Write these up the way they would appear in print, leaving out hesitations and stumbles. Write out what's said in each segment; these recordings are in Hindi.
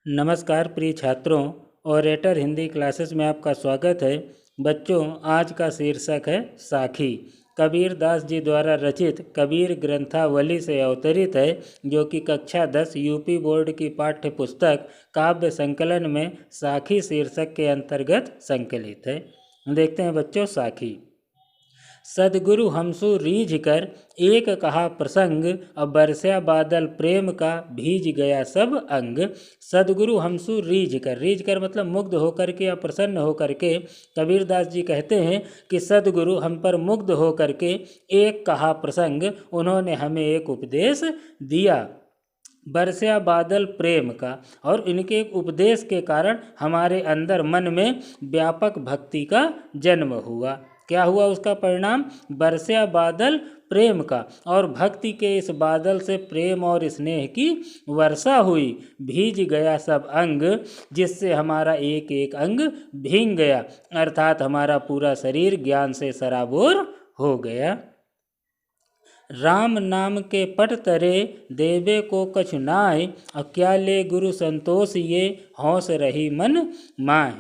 नमस्कार प्रिय छात्रों, ओरेटर हिंदी क्लासेस में आपका स्वागत है। बच्चों, आज का शीर्षक है साखी। कबीर दास जी द्वारा रचित कबीर ग्रंथावली से अवतरित है, जो कि कक्षा 10 यूपी बोर्ड की पाठ्य पुस्तक काव्य संकलन में साखी शीर्षक के अंतर्गत संकलित है। देखते हैं बच्चों साखी। सदगुरु हमसु रीझ कर एक कहा प्रसंग, अब बरसा बादल प्रेम का भीज गया सब अंग। सदगुरु हमसु रीझ कर मतलब मुग्ध होकर के या प्रसन्न होकर के कबीरदास जी कहते हैं कि सदगुरु हम पर मुग्ध होकर के एक कहा प्रसंग, उन्होंने हमें एक उपदेश दिया, बरसा बादल प्रेम का। और इनके उपदेश के कारण हमारे अंदर मन में व्यापक भक्ति का जन्म हुआ। क्या हुआ उसका परिणाम? बरसा बादल प्रेम का, और भक्ति के इस बादल से प्रेम और स्नेह की वर्षा हुई। भीज गया सब अंग, जिससे हमारा एक एक अंग भीग गया, अर्थात हमारा पूरा शरीर ज्ञान से सराबोर हो गया। राम नाम के पट तरे देवे को कछु नाय, और क्या ले गुरु संतोष ये हौस रही मन माय।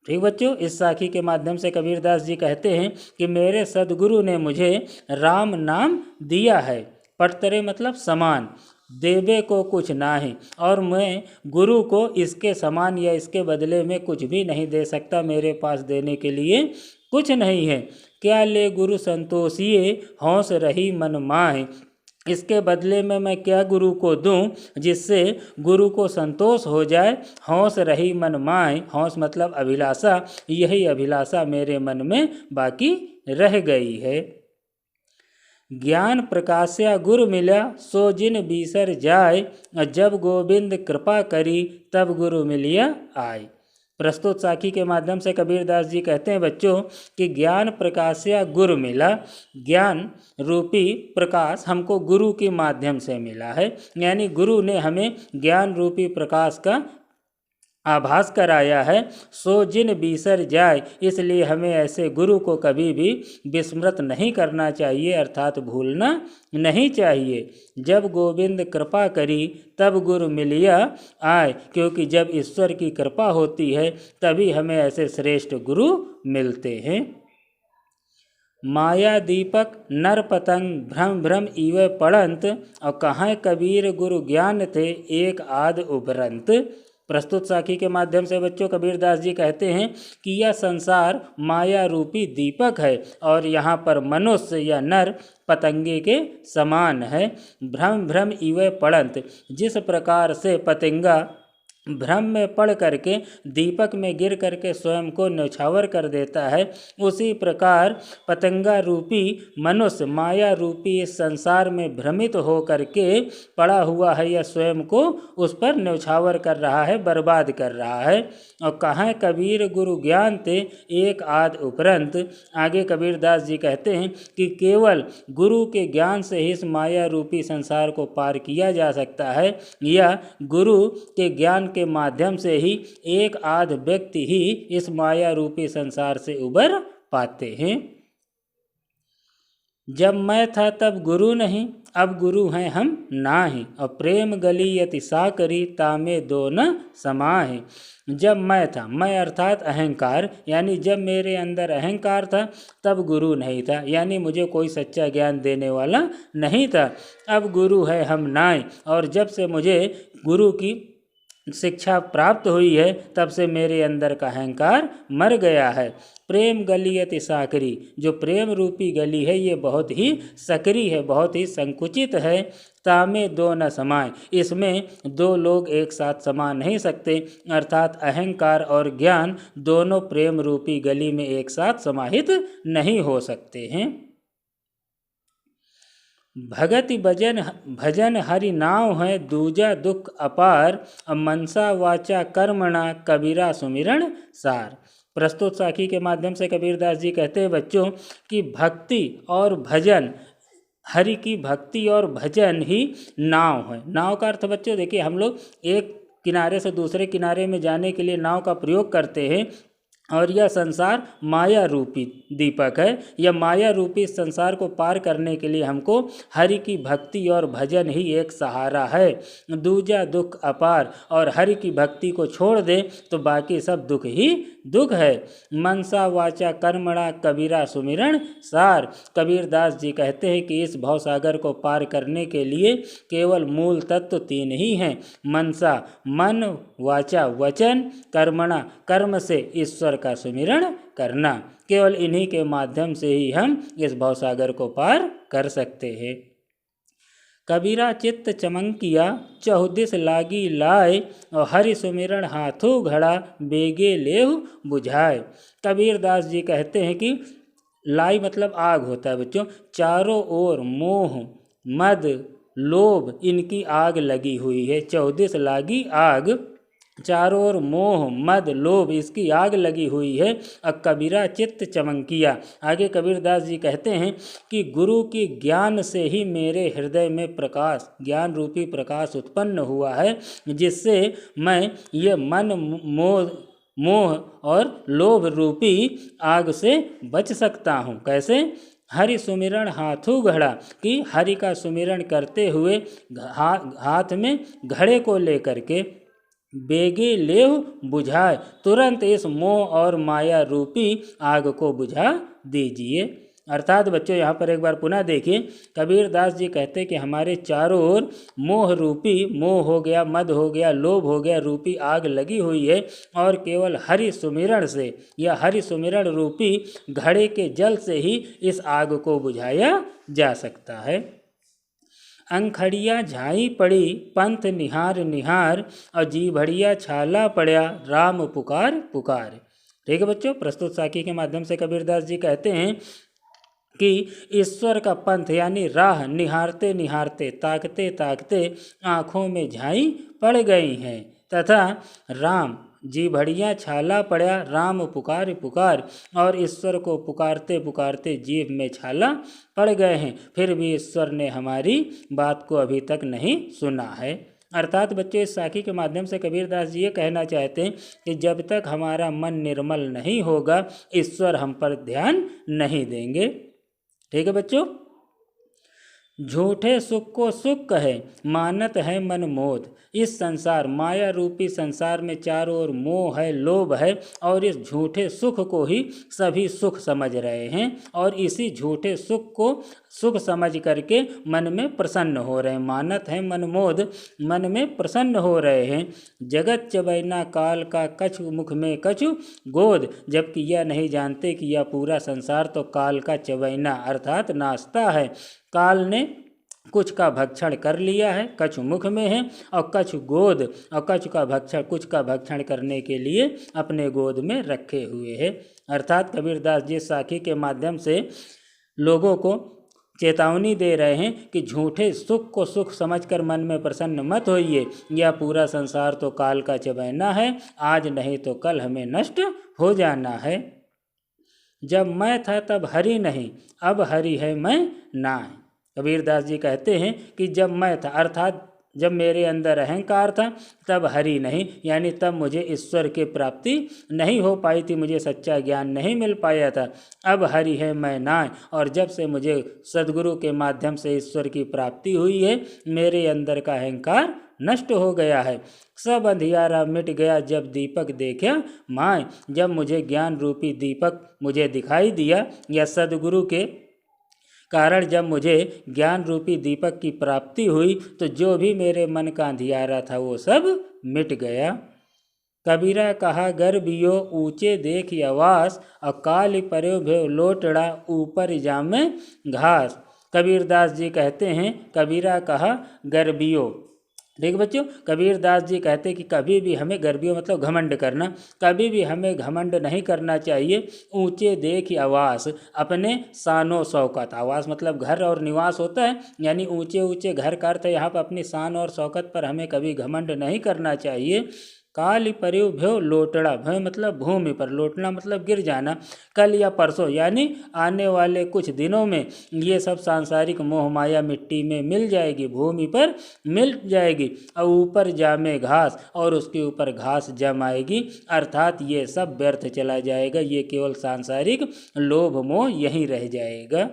ठीक बच्चों, इस साखी के माध्यम से कबीरदास जी कहते हैं कि मेरे सदगुरु ने मुझे राम नाम दिया है। पटतरे मतलब समान, देवे को कुछ ना है, और मैं गुरु को इसके समान या इसके बदले में कुछ भी नहीं दे सकता। मेरे पास देने के लिए कुछ नहीं है। क्या ले गुरु संतोषिए हौस रही मन माय, इसके बदले में मैं क्या गुरु को दूं जिससे गुरु को संतोष हो जाए। हौस रही मन माय, हौस मतलब अभिलाषा, यही अभिलाषा मेरे मन में बाकी रह गई है। ज्ञान प्रकाश्या गुरु मिला, सो जिन बीसर जाय, जब गोविंद कृपा करी तब गुरु मिलिया आय। प्रस्तुत साखी के माध्यम से कबीरदास जी कहते हैं बच्चों कि ज्ञान प्रकाश्या गुरु मिला। ज्ञान रूपी प्रकाश हमको गुरु के माध्यम से मिला है, यानी गुरु ने हमें ज्ञान रूपी प्रकाश का आभास कराया है। सो जिन बीसर जाए, इसलिए हमें ऐसे गुरु को कभी भी विस्मृत नहीं करना चाहिए, अर्थात भूलना नहीं चाहिए। जब गोविंद कृपा करी तब गुरु मिलिया आए, क्योंकि जब ईश्वर की कृपा होती है तभी हमें ऐसे श्रेष्ठ गुरु मिलते हैं। माया दीपक नर पतंग भ्रम भ्रम इव पड़ंत, और कहाँ कबीर गुरु ज्ञान थे एक आध उभरंत। प्रस्तुत साखी के माध्यम से बच्चों कबीरदास जी कहते हैं कि यह संसार माया रूपी दीपक है, और यहाँ पर मनुष्य या नर पतंगे के समान है। भ्रम भ्रम इव पड़ंत, जिस प्रकार से पतंगा भ्रम में पड़ करके दीपक में गिर करके स्वयं को न्यौछावर कर देता है, उसी प्रकार पतंगा रूपी मनुष्य माया रूपी इस संसार में भ्रमित हो करके पड़ा हुआ है या स्वयं को उस पर न्यौछावर कर रहा है, बर्बाद कर रहा है। और कहाँ कबीर गुरु ज्ञान थे एक आध उपरंत। आगे कबीरदास जी कहते हैं कि केवल गुरु के ज्ञान से ही इस माया रूपी संसार को पार किया जा सकता है, या गुरु के ज्ञान के माध्यम से ही एक आध व्यक्ति ही इस माया रूपी संसार से उबर पाते हैं। जब मैं था तब गुरु नहीं, अब गुरु हैं हम नाही, और प्रेम गली यति साकरी तामे दो न समाहे। जब मैं था, मैं अर्थात अहंकार, यानी जब मेरे अंदर अहंकार था तब गुरु नहीं था, यानी मुझे कोई सच्चा ज्ञान देने वाला नहीं था। अब गुरु है हम नाय, और जब से मुझे गुरु की शिक्षा प्राप्त हुई है तब से मेरे अंदर का अहंकार मर गया है। प्रेम गली अति साकरी, जो प्रेम रूपी गली है ये बहुत ही सकरी है, बहुत ही संकुचित है। तामे दो न समाए, इसमें दो लोग एक साथ समा नहीं सकते, अर्थात अहंकार और ज्ञान दोनों प्रेम रूपी गली में एक साथ समाहित नहीं हो सकते हैं। भगति भजन हरि नाम है दूजा दुख अपार, मनसा वाचा कर्मणा कबीरा सुमिरन सार। प्रस्तुत साखी के माध्यम से कबीरदास जी कहते हैं बच्चों कि भक्ति और भजन, हरि की भक्ति और भजन ही नाव है। नाव का अर्थ बच्चों देखिए, हम लोग एक किनारे से दूसरे किनारे में जाने के लिए नाव का प्रयोग करते हैं, और यह संसार माया रूपी दीपक है। यह माया रूपी संसार को पार करने के लिए हमको हरि की भक्ति और भजन ही एक सहारा है। दूजा दुख अपार, और हरि की भक्ति को छोड़ दे तो बाकी सब दुख ही दुख है। मनसा वाचा कर्मणा कबीरा सुमिरन सार। कबीरदास जी कहते हैं कि इस भवसागर को पार करने के लिए केवल मूल तत्व तीन ही हैं। मनसा मन, वाचा वचन, कर्मणा कर्म से ईश्वर का सुमिरन करना। केवल इन्हीं के माध्यम से ही हम इस भवसागर को पार कर सकते हैं। कबीरा चित्त चमंकिया चहुदिस लागी लाए, और हरि सुमिरन हाथों घड़ा बेगे लेहु बुझाए। कबीरदास जी कहते हैं कि लाई मतलब आग होता है बच्चों। चारों ओर मोह मद लोभ इनकी आग लगी हुई है। चौदिस लागी आग, चारों ओर मोह मद लोभ इसकी आग लगी हुई है। अब कबीरा चित्त चमंकिया, आगे कबीरदास जी कहते हैं कि गुरु की ज्ञान से ही मेरे हृदय में प्रकाश, ज्ञान रूपी प्रकाश उत्पन्न हुआ है, जिससे मैं ये मन मोह और लोभ रूपी आग से बच सकता हूँ। कैसे? हरि सुमिरन हाथों घड़ा, कि हरि का सुमिरन करते हुए हाथ में घड़े को लेकर के बेगे लेव बुझाए, तुरंत इस मोह और माया रूपी आग को बुझा दीजिए। अर्थात बच्चों यहाँ पर एक बार पुनः देखिए, कबीरदास जी कहते हैं कि हमारे चारों ओर मोह रूपी, मोह हो गया, मद हो गया, लोभ हो गया रूपी आग लगी हुई है, और केवल हरि सुमिरन से या हरि सुमिरन रूपी घड़े के जल से ही इस आग को बुझाया जा सकता है। अंखड़िया झाई पड़ी पंथ निहार निहार, और जी भड़िया छाला पड़ा राम पुकार पुकार। ठीक है बच्चों, प्रस्तुत साखी के माध्यम से कबीरदास जी कहते हैं कि ईश्वर का पंथ यानी राह निहारते निहारते, ताकते ताकते आँखों में झाई पड़ गई हैं, तथा राम जी भड़िया छाला पड़ा राम पुकार पुकार, और ईश्वर को पुकारते पुकारते जीभ में छाला पड़ गए हैं, फिर भी ईश्वर ने हमारी बात को अभी तक नहीं सुना है। अर्थात बच्चों, इस साखी के माध्यम से कबीरदास जी ये कहना चाहते हैं कि जब तक हमारा मन निर्मल नहीं होगा, ईश्वर हम पर ध्यान नहीं देंगे। ठीक है बच्चों, झूठे सुख को सुख कहे मानत है मन मोद। इस संसार माया रूपी संसार में चारों ओर मोह है, लोभ है, और इस झूठे सुख को ही सभी सुख समझ रहे हैं, और इसी झूठे सुख को सुख समझ करके मन में प्रसन्न हो रहे हैं। मानत है मन मोद, मन में प्रसन्न हो रहे हैं। जगत चबैना काल का कछु मुख में कछु गोद, जबकि यह नहीं जानते कि यह पूरा संसार तो काल का चबैना अर्थात नाश्ता है। काल ने कुछ का भक्षण कर लिया है, कछु मुख में है, और कछु गोद, और कछु का भक्षण, कुछ का भक्षण करने के लिए अपने गोद में रखे हुए है। अर्थात कबीरदास जी साखी के माध्यम से लोगों को चेतावनी दे रहे हैं कि झूठे सुख को सुख समझकर मन में प्रसन्न मत होइए। यह पूरा संसार तो काल का चबैना है, आज नहीं तो कल हमें नष्ट हो जाना है। जब मैं था तब हरि नहीं, अब हरि है मैं नाहीं। कबीरदास जी कहते हैं कि जब मैं था, अर्थात जब मेरे अंदर अहंकार था, तब हरि नहीं, यानी तब मुझे ईश्वर की प्राप्ति नहीं हो पाई थी, मुझे सच्चा ज्ञान नहीं मिल पाया था। अब हरि है मैं नाहीं, और जब से मुझे सद्गुरु के माध्यम से ईश्वर की प्राप्ति हुई है, मेरे अंदर का अहंकार नष्ट हो गया है। सब अंधियारा मिट गया जब दीपक देखा माय। जब मुझे ज्ञान रूपी दीपक मुझे दिखाई दिया, या सद्गुरु के कारण जब मुझे ज्ञान रूपी दीपक की प्राप्ति हुई, तो जो भी मेरे मन का अंधियारा था वो सब मिट गया। कबीरा कहा गर्भियो ऊंचे देख आवास, अकाल पर्यो भ्यो लोटड़ा ऊपर जामे घास। कबीरदास जी कहते हैं, कबीरा कहा गर्भियो। देख बच्चों, कबीरदास जी कहते हैं कि कभी भी हमें गर्भियों मतलब घमंड करना, कभी भी हमें घमंड नहीं करना चाहिए। ऊंचे देख आवास, अपने शानो शौकत, आवास मतलब घर और निवास होता है, यानी ऊंचे ऊंचे घर का अर्थ है यहाँ पर अपनी शान और शौकत पर हमें कभी घमंड नहीं करना चाहिए। काल परिव भ्यो लोटड़ा, भ्यो मतलब भूमि पर, लोटना मतलब गिर जाना। कल या परसों यानी आने वाले कुछ दिनों में ये सब सांसारिक मोह माया मिट्टी में मिल जाएगी, भूमि पर मिल जाएगी। और ऊपर जामे घास, और उसके ऊपर घास जम आएगी, अर्थात ये सब व्यर्थ चला जाएगा, ये केवल सांसारिक लोभ मोह यहीं रह जाएगा।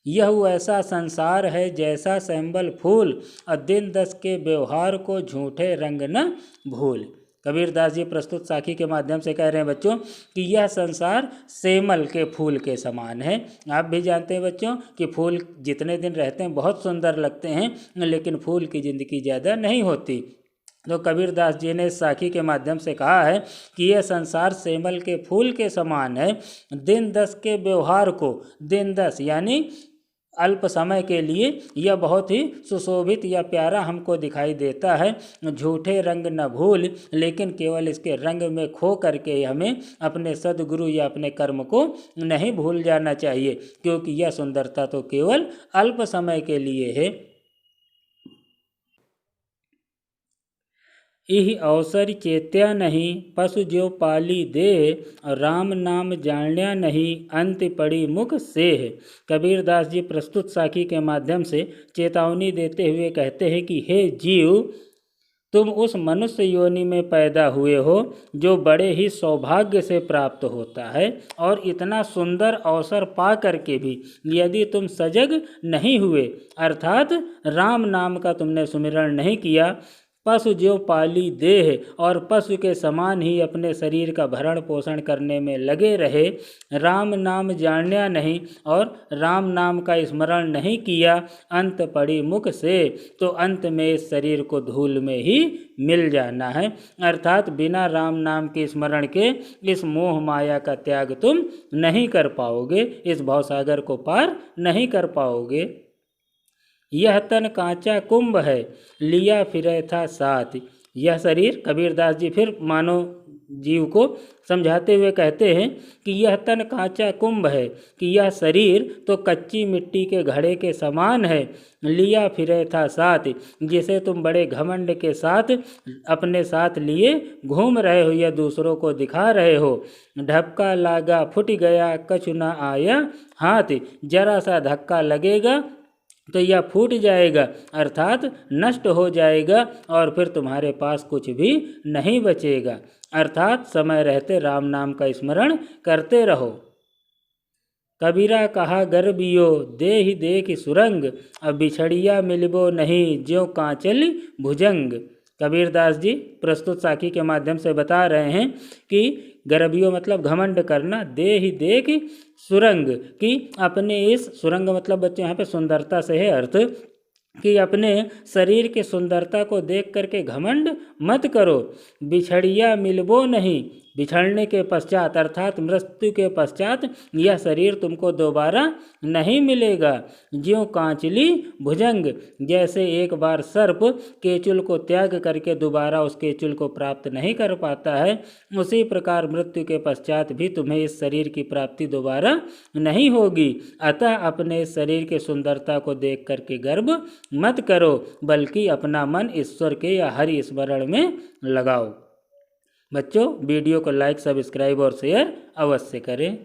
यह वैसा संसार है जैसा सैंबल फूल, और दिन दस के व्यवहार को झूठे रंग न भूल। कबीरदास जी प्रस्तुत साखी के माध्यम से कह रहे हैं बच्चों कि यह संसार सेमल के फूल के समान है। आप भी जानते हैं बच्चों कि फूल जितने दिन रहते हैं बहुत सुंदर लगते हैं, लेकिन फूल की ज़िंदगी ज़्यादा नहीं होती। तो कबीरदास जी ने साखी के माध्यम से कहा है कि यह संसार सेमल के फूल के समान है। दिन दस के व्यवहार को, दिन दस यानी अल्प समय के लिए यह बहुत ही सुशोभित या प्यारा हमको दिखाई देता है। झूठे रंग न भूल, लेकिन केवल इसके रंग में खो करके हमें अपने सद्गुरु या अपने कर्म को नहीं भूल जाना चाहिए, क्योंकि यह सुंदरता तो केवल अल्प समय के लिए है। इह अवसर चेत्या नहीं, पशु ज्यो पाली दे, राम नाम जाण्या नहीं, अंत पड़ी मुख सेह। कबीरदास जी प्रस्तुत साखी के माध्यम से चेतावनी देते हुए कहते हैं कि हे जीव, तुम उस मनुष्य योनि में पैदा हुए हो जो बड़े ही सौभाग्य से प्राप्त होता है, और इतना सुंदर अवसर पा करके भी यदि तुम सजग नहीं हुए, अर्थात राम नाम का तुमने सुमिरण नहीं किया, पशु ज्यों पाली देह, और पशु के समान ही अपने शरीर का भरण पोषण करने में लगे रहे, राम नाम जाण्या नहीं, और राम नाम का स्मरण नहीं किया, अंत पड़ी मुख से, तो अंत में इस शरीर को धूल में ही मिल जाना है। अर्थात बिना राम नाम के स्मरण के इस मोह माया का त्याग तुम नहीं कर पाओगे, इस भवसागर को पार नहीं कर पाओगे। यह तन कांचा कुंभ है, लिया फिरे था साथ। यह शरीर, कबीरदास जी फिर मानव जीव को समझाते हुए कहते हैं कि यह तन कांचा कुंभ है, कि यह शरीर तो कच्ची मिट्टी के घड़े के समान है। लिया फिरे था साथ, जिसे तुम बड़े घमंड के साथ अपने साथ लिए घूम रहे हो या दूसरों को दिखा रहे हो। ढपका लागा फूट गया, कछु न आया हाथ। जरा सा धक्का लगेगा तो यह फूट जाएगा, अर्थात नष्ट हो जाएगा, और फिर तुम्हारे पास कुछ भी नहीं बचेगा। अर्थात समय रहते राम नाम का स्मरण करते रहो। कबीरा कहा गर्बियो, दे ही देख सुरंग, अब बिछड़िया मिलबो नहीं, ज्यों कांचल भुजंग। कबीरदास जी प्रस्तुत साखी के माध्यम से बता रहे हैं कि गर्बियो मतलब घमंड करना, दे ही देख सुरंग, कि अपने इस सुरंग मतलब बच्चे यहाँ पे सुंदरता से है अर्थ, कि अपने शरीर की सुंदरता को देख करके घमंड मत करो। बिछड़िया मिलबो नहीं, बिछड़ने के पश्चात अर्थात मृत्यु के पश्चात यह शरीर तुमको दोबारा नहीं मिलेगा। ज्यों कांचली भुजंग, जैसे एक बार सर्प केचुल को त्याग करके दोबारा उस केचुल को प्राप्त नहीं कर पाता है, उसी प्रकार मृत्यु के पश्चात भी तुम्हें इस शरीर की प्राप्ति दोबारा नहीं होगी। अतः अपने शरीर के सुंदरता को देख करके गर्व मत करो, बल्कि अपना मन ईश्वर के या हरि स्मरण में लगाओ। बच्चों वीडियो को लाइक, सब्सक्राइब और शेयर अवश्य करें।